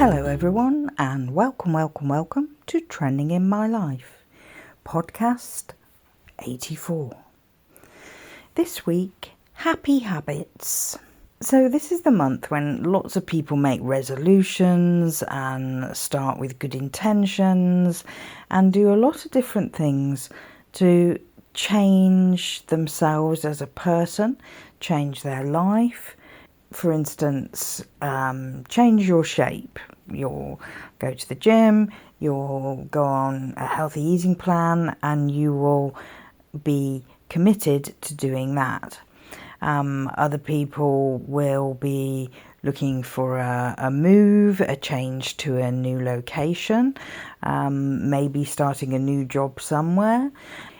Hello everyone and welcome to Trending in My Life, podcast 84. This week, happy habits. So this is the month when lots of people make resolutions and start with good intentions and do a lot of different things to change themselves as a person, change their life. For instance, change your shape. You'll go to the gym, you'll go on a healthy eating plan, and you will be committed to doing that. Other people will be looking for a move, a change to a new location, maybe starting a new job somewhere.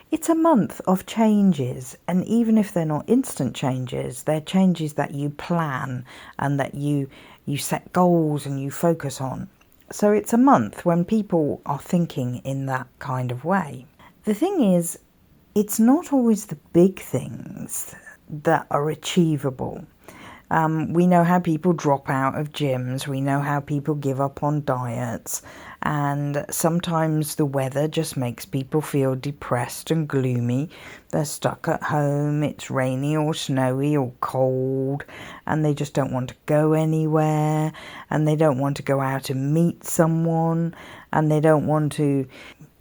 It's a month of changes, and even if they're not instant changes, they're changes that you plan and that you set goals and you focus on. So it's a month when people are thinking in that kind of way. The thing is, it's not always the big things that are achievable. We know how people drop out of gyms, we know how people give up on diets, and sometimes the weather just makes people feel depressed and gloomy. They're stuck at home, it's rainy or snowy or cold, and they just don't want to go anywhere, and they don't want to go out and meet someone, and they don't want to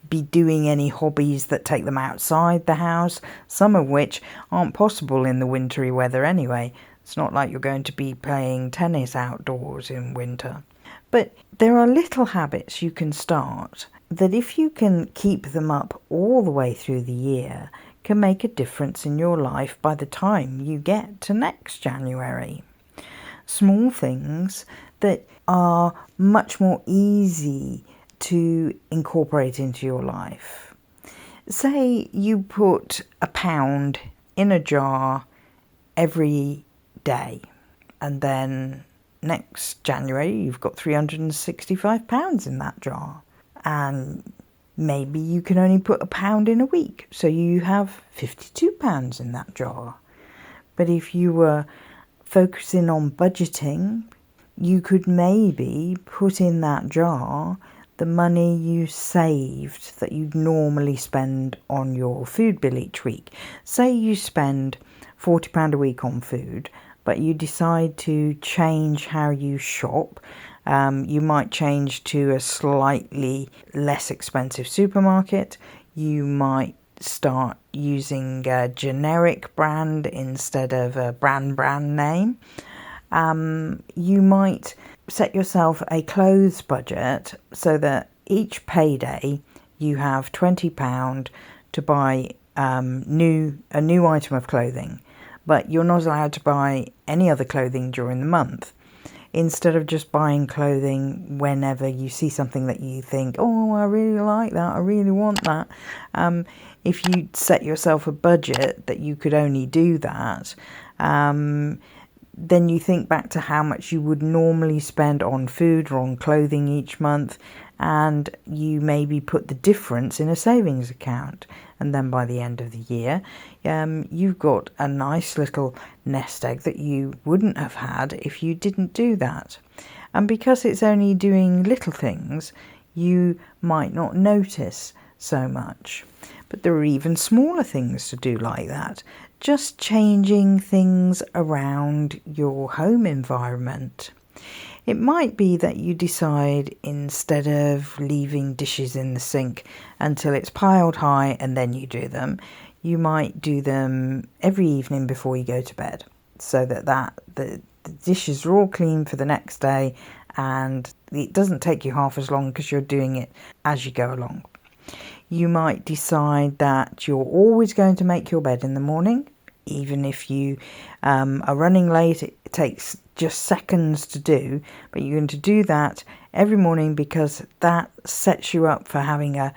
be doing any hobbies that take them outside the house, some of which aren't possible in the wintry weather anyway. It's not like you're going to be playing tennis outdoors in winter. But there are little habits you can start that, if you can keep them up all the way through the year, can make a difference in your life by the time you get to next January. Small things that are much more easy to incorporate into your life. Say you put £1 in a jar every day, and then next January you've got £365 in that jar, and maybe you can only put £1 in a week, so you have £52 in that jar. But if you were focusing on budgeting, you could maybe put in that jar the money you saved that you'd normally spend on your food bill each week. Say you spend £40 a week on food, but you decide to change how you shop. You might change to a slightly less expensive supermarket. You might start using a generic brand instead of a brand name. You might set yourself a clothes budget so that each payday you have £20 to buy a new item of clothing, but you're not allowed to buy any other clothing during the month. Instead of just buying clothing whenever you see something that you think, oh, I really like that, I really want that. If you set yourself a budget that you could only do that, then you think back to how much you would normally spend on food or on clothing each month, and you maybe put the difference in a savings account. And then by the end of the year, you've got a nice little nest egg that you wouldn't have had if you didn't do that. And because it's only doing little things, you might not notice so much. But there are even smaller things to do like that. Just changing things around your home environment. It might be that you decide, instead of leaving dishes in the sink until it's piled high and then you do them, you might do them every evening before you go to bed, so that the dishes are all clean for the next day, and it doesn't take you half as long because you're doing it as you go along. You might decide that you're always going to make your bed in the morning. Even if you are running late, it takes just seconds to do, but you're going to do that every morning because that sets you up for having a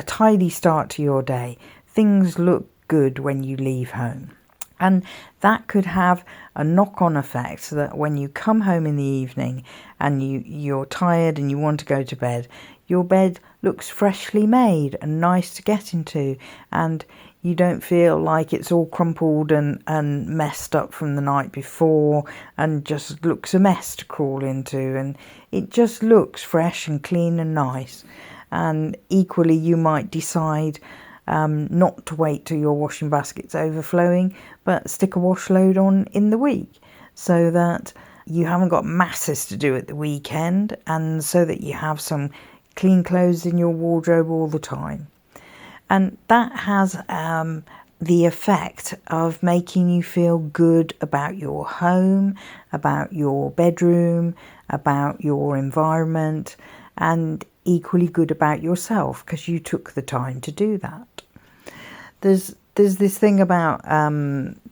tidy start to your day. Things look good when you leave home. And that could have a knock-on effect, so that when you come home in the evening and you're tired and you want to go to bed, your bed looks freshly made and nice to get into, and you don't feel like it's all crumpled and messed up from the night before and just looks a mess to crawl into, and it just looks fresh and clean and nice. And equally, you might decide not to wait till your washing basket's overflowing, but stick a wash load on in the week so that you haven't got masses to do at the weekend, and so that you have some clean clothes in your wardrobe all the time. And that has the effect of making you feel good about your home, about your bedroom, about your environment, and equally good about yourself because you took the time to do that. There's this thing about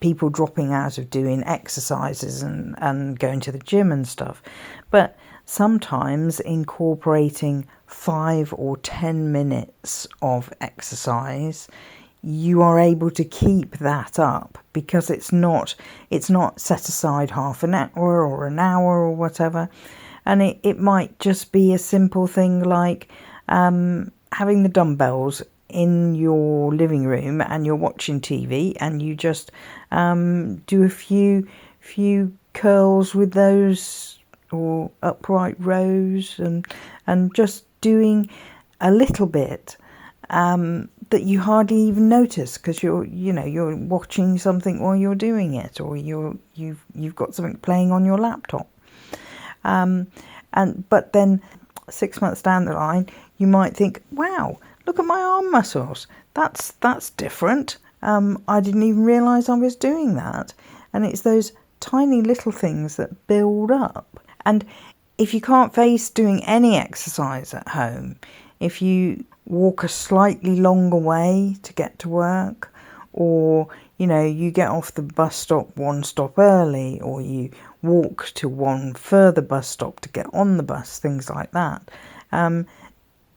people dropping out of doing exercises and going to the gym and stuff, but sometimes incorporating 5 or 10 minutes of exercise, you are able to keep that up because it's not set aside half an hour or an hour or whatever. And it might just be a simple thing like having the dumbbells in your living room and you're watching TV and you just do a few curls with those, or upright rows, and just doing a little bit that you hardly even notice because you're watching something while you're doing it, or you've got something playing on your laptop. But then 6 months down the line, you might think, wow, look at my arm muscles. That's different. I didn't even realise I was doing that. And it's those tiny little things that build up. And if you can't face doing any exercise at home, if you walk a slightly longer way to get to work, or you get off the bus stop one stop early, or you walk to one further bus stop to get on the bus, things like that.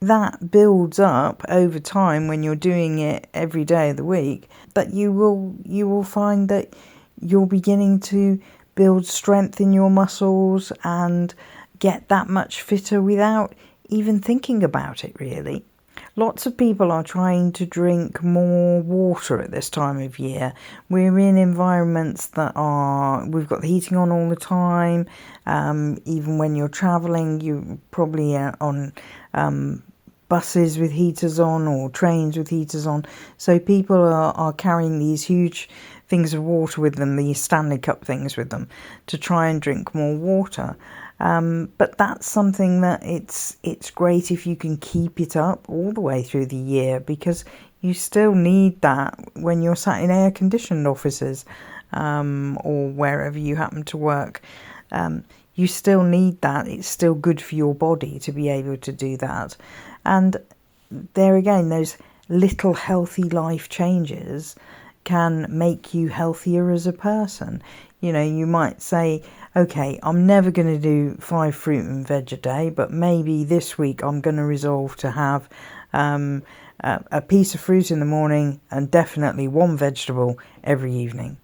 That builds up over time when you're doing it every day of the week, that you will find that you're beginning to build strength in your muscles and get that much fitter without even thinking about it, really. Lots of people are trying to drink more water at this time of year. We're in environments we've got the heating on all the time. Even when you're travelling, you're probably on buses with heaters on or trains with heaters on. So people are carrying these huge things of water with them, these Stanley Cup things with them, to try and drink more water. But that's something that it's great if you can keep it up all the way through the year, because you still need that when you're sat in air-conditioned offices or wherever you happen to work. You still need that. It's still good for your body to be able to do that. And there again, those little healthy life changes can make you healthier as a person. You might say, okay, I'm never going to do 5 fruit and veg a day, but maybe this week I'm going to resolve to have a piece of fruit in the morning and definitely 1 vegetable every evening.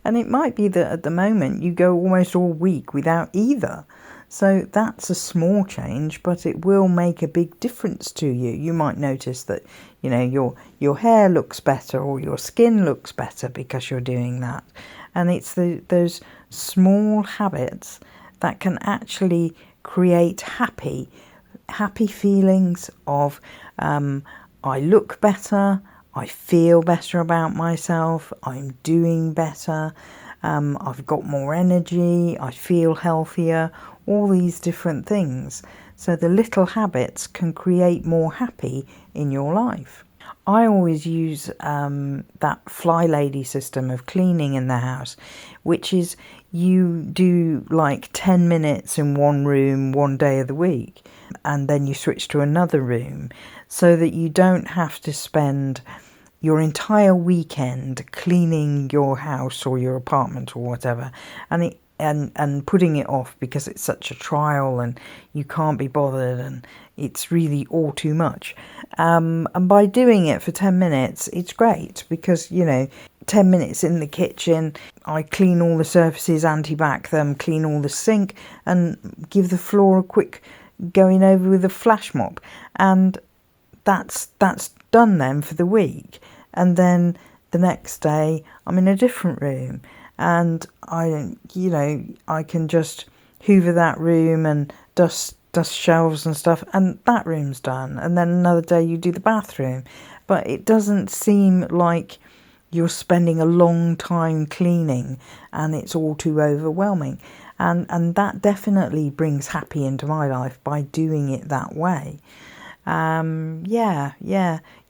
And it might be that at the moment you go almost all week without either. So that's a small change, but it will make a big difference to you. You might notice that, your hair looks better or your skin looks better because you're doing that. And it's those small habits that can actually create happy feelings of I look better, I feel better about myself, I'm doing better, I've got more energy, I feel healthier, all these different things. So the little habits can create more happy in your life. I always use that Fly Lady system of cleaning in the house, which is you do like 10 minutes in one room one day of the week, and then you switch to another room, so that you don't have to spend your entire weekend cleaning your house or your apartment or whatever, and putting it off because it's such a trial and you can't be bothered and it's really all too much. And by doing it for 10 minutes, it's great because, 10 minutes in the kitchen, I clean all the surfaces, anti-bac them, clean all the sink and give the floor a quick going over with a flash mop. And that's done then for the week. and then the next day I'm in a different room, and I can just hoover that room and dust shelves and stuff, and that room's done. And then another day you do the bathroom, but it doesn't seem like you're spending a long time cleaning and it's all too overwhelming. And that definitely brings happy into my life by doing it that way.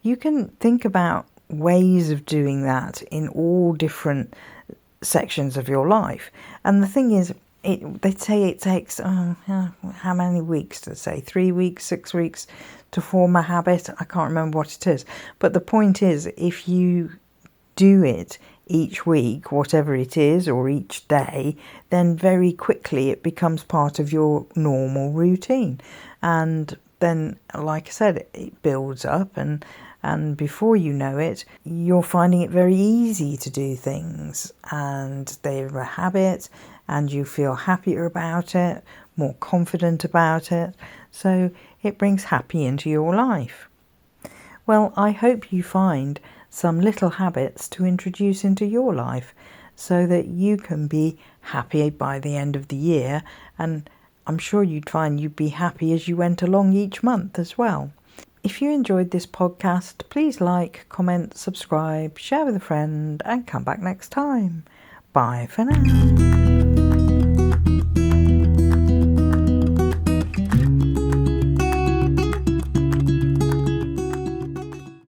You can think about ways of doing that in all different sections of your life. And the thing is, they say it takes, how many weeks to say? 3 weeks, 6 weeks to form a habit? I can't remember what it is. But the point is, if you do it each week, whatever it is, or each day, then very quickly it becomes part of your normal routine. And then, like I said, it builds up, and before you know it, you're finding it very easy to do things, and they're a habit, and you feel happier about it, more confident about it. So it brings happy into your life. Well, I hope you find some little habits to introduce into your life so that you can be happy by the end of the year, and I'm sure you'd find you'd be happy as you went along each month as well. If you enjoyed this podcast, please like, comment, subscribe, share with a friend, and come back next time. Bye for now.